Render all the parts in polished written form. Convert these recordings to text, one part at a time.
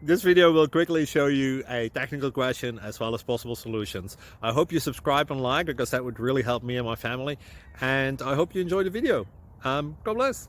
This video will quickly show you a technical question as well as possible solutions. I hope you subscribe and like, because that would really help me and my family. And I hope you enjoy the video. God bless.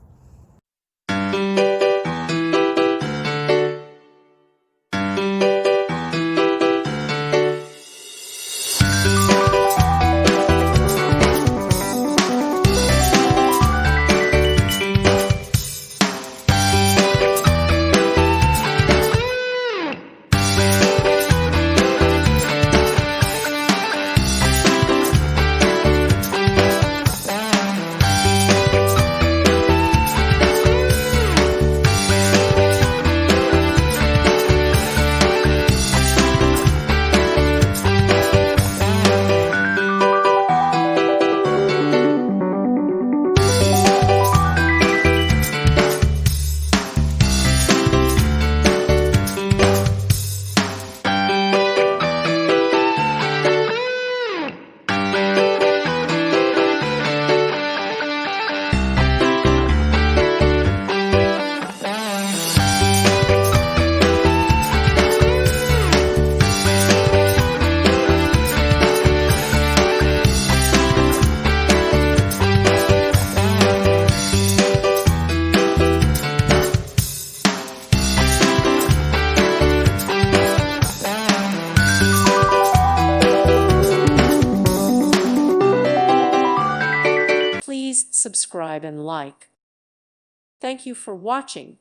Please subscribe and like. Thank you for watching.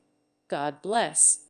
God bless.